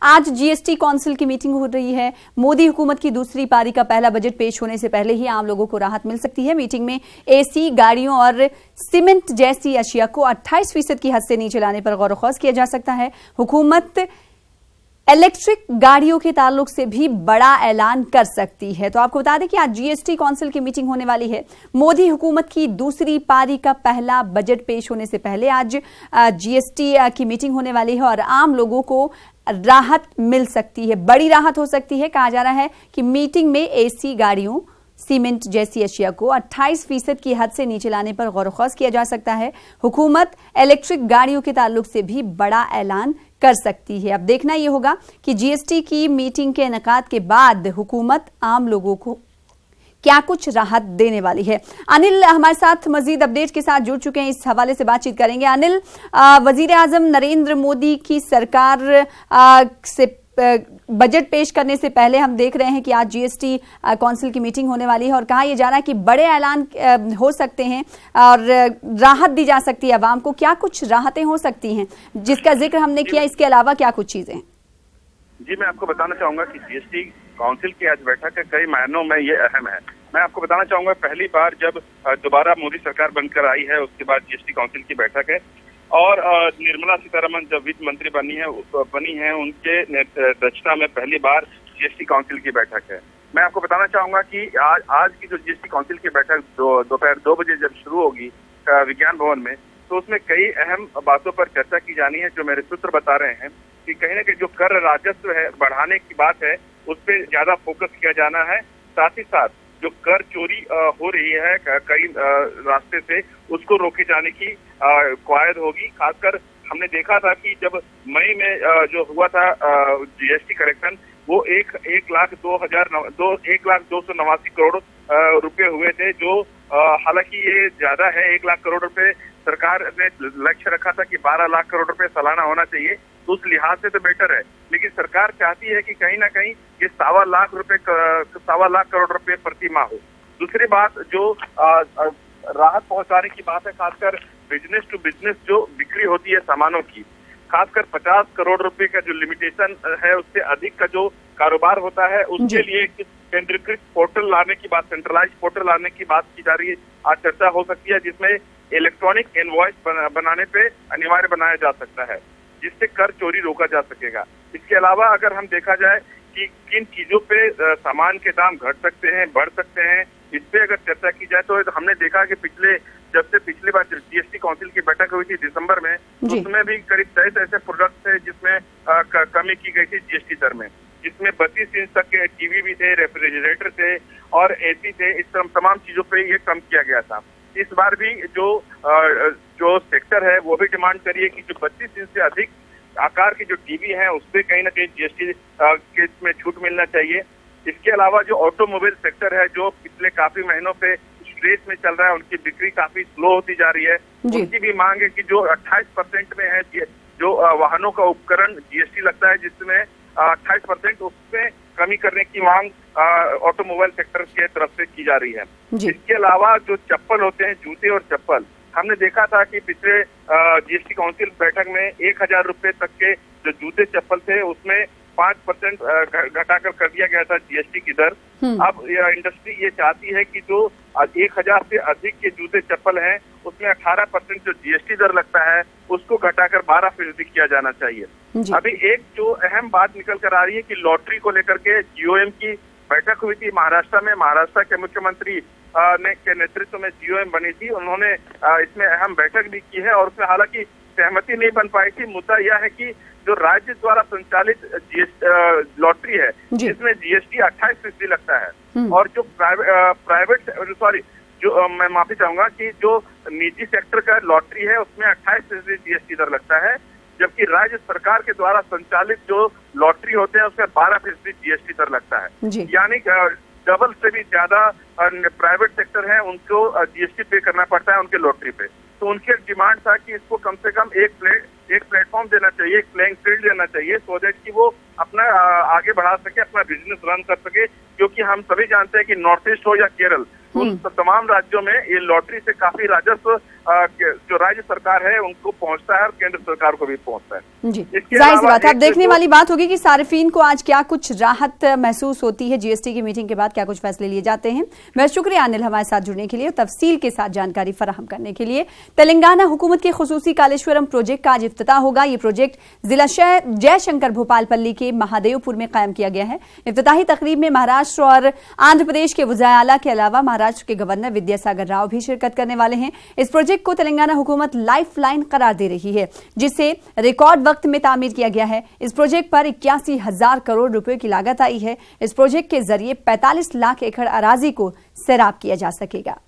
आज GST council की meeting हो रही है। मोदी हुकूमत की दूसरी पारी का पहला बजट पेश होने से पहले ही आम लोगों को राहत मिल सकती है। मीटिंग में एसी, गाड़ियों और सीमेंट जैसी अशिया को 28% की हद से नीचे लाने पर गौर व किया जा सकता है। हुकूमत इलेक्ट्रिक गाड़ियों के ताल्लुक से भी बड़ा ऐलान कर सकती है। तो आपको बता दें कि आज जीएसटी काउंसिल की मीटिंग होने वाली है। मोदी हुकूमत की दूसरी पारी का पहला बजट पेश होने से पहले आज जीएसटी की मीटिंग होने वाली है और आम लोगों को राहत मिल सकती है, बड़ी राहत हो सकती है। कहा जा रहा है कि मीटिंग में एसी, गाड़ियों, सीमेंट जैसी अशिया को 28% की हद से नीचे लाने पर गौर व किया जा सकता है। हुकूमत इलेक्ट्रिक गाड़ियों के ताल्लुक से भी बड़ा ऐलान कर सकती है। अब देखना यह होगा कि जीएसटी की मीटिंग के इनेकाद के बाद हुकूमत आम लोगों को क्या कुछ राहत देने वाली है। अनिल हमारे साथ मजीद अपडेट के साथ जुड़ चुके हैं, इस हवाले से बातचीत करेंगे। अनिल, वजीर आजम नरेंद्र मोदी की सरकार से बजट पेश करने से पहले हम देख रहे हैं कि आज जीएसटी काउंसिल की मीटिंग होने वाली है और कहा यह जा रहा है कि बड़े ऐलान हो सकते हैं और राहत दी जा सकती है आवाम को। क्या कुछ राहतें हो सकती हैं जिसका जिक्र हमने किया, इसके अलावा क्या कुछ चीजें हैं? जी, मैं आपको बताना चाहूंगा कि जीएसटी काउंसिल की आज बैठक है, कई मायनों में ये अहम है। मैं आपको बताना चाहूंगा, पहली बार जब दोबारा मोदी सरकार बनकर आई है उसके बाद जीएसटी काउंसिल की बैठक है और निर्मला सीतारमण जब वित्त मंत्री बनी है उनके अध्यक्षता में पहली बार जीएसटी काउंसिल की बैठक है। मैं आपको बताना चाहूंगा कि आज की जो जीएसटी काउंसिल की बैठक दोपहर 2 बजे जब शुरू होगी विज्ञान भवन में, तो उसमें कई अहम बातों पर चर्चा की जानी है। जो मेरे सूत्र बता रहे हैं कि कहीं ना कहीं जो कर राजस्व है बढ़ाने की बात है उस पर ज्यादा फोकस किया जाना है। साथ ही साथ जो कर चोरी हो रही है कई रास्ते से, उसको रोके जाने की कवायद होगी। खासकर हमने देखा था कि जब मई में जो हुआ था जीएसटी करेक्शन, वो 1,02,289 करोड़ रुपए हुए थे, जो हालांकि ये ज्यादा है। 1 लाख करोड़ रुपए सरकार ने लक्ष्य रखा था कि 12 लाख करोड़ रुपए सालाना होना चाहिए, तो उस लिहाज से तो बेटर है। लेकिन सरकार चाहती है कि कहीं ना कहीं ये 1.25 लाख करोड़ रुपए प्रति माह हो। दूसरी बात जो राहत पहुंचाने की बात है, खासकर बिजनेस टू बिजनेस जो बिक्री होती है सामानों की, खासकर 50 करोड़ रुपए का जो लिमिटेशन है, उससे अधिक का जो कारोबार होता है उसके लिए केंद्रीकृत पोर्टल लाने की बात, सेंट्रलाइज पोर्टल लाने की बात की जा रही है। आज चर्चा हो सकती है जिसमें इलेक्ट्रॉनिक इनवॉइस बनाने पे अनिवार्य बनाया जा सकता है, जिससे कर चोरी रोका जा सकेगा। इसके अलावा अगर हम देखा जाए कि किन चीजों पे सामान के दाम घट सकते हैं, बढ़ सकते हैं, इस पे अगर चर्चा की जाए तो हमने देखा कि जब से पिछली बार जीएसटी काउंसिल की बैठक हुई थी दिसंबर में, उसमें भी करीब 23 ऐसे प्रोडक्ट थे जिसमें कमी की गई थी जीएसटी दर में, जिसमें 32 इंच तक के टीवी भी थे, रेफ्रिजरेटर थे और एसी थे। इस तमाम चीजों पे ये कम किया गया था। इस बार भी जो सेक्टर है वो भी डिमांड करिए कि जो 32 इंच से अधिक आकार की जो टीवी है उस पर कहीं ना कहीं जीएसटी के में छूट मिलना चाहिए। इसके अलावा जो ऑटोमोबाइल सेक्टर है, जो पिछले काफी महीनों पे स्ट्रेस में चल रहा है, उनकी बिक्री काफी स्लो होती जा रही है, उनकी भी मांग है कि जो 28% में है जो वाहनों का उपकरण जीएसटी लगता है, जिसमें 28% उसमें कमी करने की मांग ऑटोमोबाइल सेक्टर के तरफ से की जा रही है। इसके अलावा जो चप्पल होते हैं, जूते और चप्पल, हमने देखा था कि पिछले जीएसटी काउंसिल बैठक में 1,000 रुपए तक के जो जूते चप्पल थे उसमें 5% घटाकर कर दिया गया था जीएसटी की दर। अब इंडस्ट्री ये चाहती है कि जो 1,000 से अधिक के जूते चप्पल हैं उसमें 18% जो जीएसटी दर लगता है उसको घटाकर 12% किया जाना चाहिए। अभी एक जो अहम बात निकल कर आ रही है कि लॉटरी को लेकर के जीओएम की बैठक हुई थी महाराष्ट्र में। महाराष्ट्र के मुख्यमंत्री के नेतृत्व में जीओएम बनी थी, उन्होंने इसमें अहम बैठक भी की है और उसमें हालांकि सहमति नहीं बन पाई थी। मुद्दा यह है कि जो राज्य द्वारा संचालित लॉटरी है जिसमें जीएसटी 28% लगता है और जो मैं माफी चाहूंगा कि जो निजी सेक्टर का लॉटरी है उसमें 28% जीएसटी दर लगता है, जबकि राज्य सरकार के द्वारा संचालित जो लॉटरी होते हैं उसमें 12% जीएसटी दर लगता है। यानी डबल से भी ज्यादा प्राइवेट सेक्टर है उनको जीएसटी पे करना पड़ता है उनके लॉटरी पे। तो उनकी डिमांड था कि इसको कम से कम एक प्लेटफॉर्म देना चाहिए, एक प्लेइंग फील्ड देना चाहिए, सो दैट कि वो अपना आगे बढ़ा सके, अपना बिजनेस रन कर सके। क्योंकि हम सभी जानते हैं कि नॉर्थ ईस्ट हो या केरल, उन तमाम राज्यों में ये लॉटरी से काफी राजस्व जो राज्य सरकार है उनको पहुंचता है और केंद्र सरकार को भी पहुंचता है। जी, जाहिर सी बात है। अब देखने वाली बात होगी कि सार्फिन को आज क्या कुछ राहत महसूस होती है, जीएसटी की मीटिंग के बाद क्या कुछ फैसले लिए जाते हैं। मैं शुक्रिया अनिल हमारे साथ जुड़ने के लिए और तफसील के साथ जानकारी फराहम करने के लिए। तेलंगाना हुकूमत के खुसूसी कालेश्वरम प्रोजेक्ट का आज इफ्तिताह होगा। ये प्रोजेक्ट जिला जयशंकर भोपालपल्ली के महादेवपुर में कायम किया गया है। इफ्तिताही तकरीब में महाराष्ट्र और आंध्र प्रदेश के वज़ीर आला के अलावा महाराष्ट्र के गवर्नर विद्यासागर राव भी शिरकत करने वाले हैं। इस प्रोजेक्ट को तेलंगाना हुकूमत लाइफ लाइन करार दे रही है, जिसे रिकॉर्ड वक्त में तामीर किया गया है। इस प्रोजेक्ट पर 81,000 करोड़ रुपए की लागत आई है। इस प्रोजेक्ट के जरिए 45 लाख एकड़ अराजी को सैराब किया जा सकेगा।